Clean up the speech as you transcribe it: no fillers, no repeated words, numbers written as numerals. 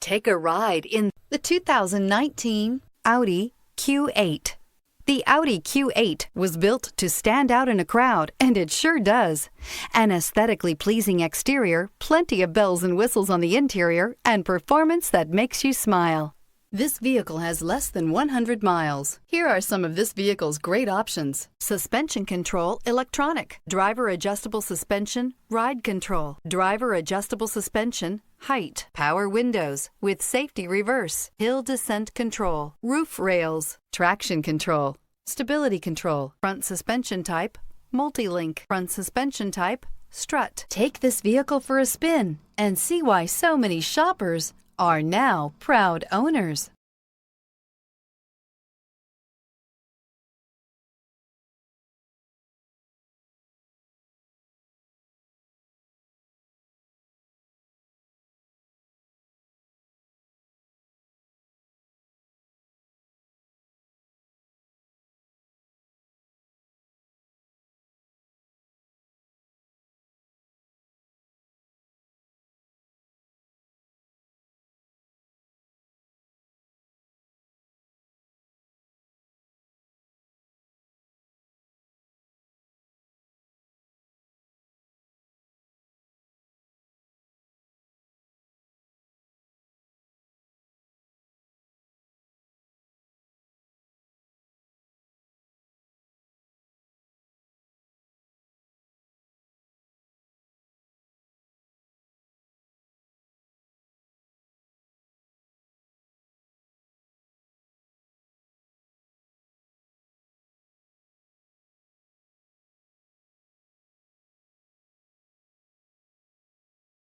Take a ride in the 2019 Audi Q8. The Audi Q8 was built to stand out in a crowd, and it sure does. An aesthetically pleasing exterior, plenty of bells and whistles on the interior, and performance that makes you smile. This vehicle has less than 100 miles. Here are some of this vehicle's great options: suspension control, electronic, driver adjustable suspension, ride control, driver adjustable suspension, height, power windows with safety reverse, hill descent control, roof rails, traction control, stability control, front suspension type, multi-link, front suspension type, strut. Take this vehicle for a spin and see why so many shoppers are now proud owners.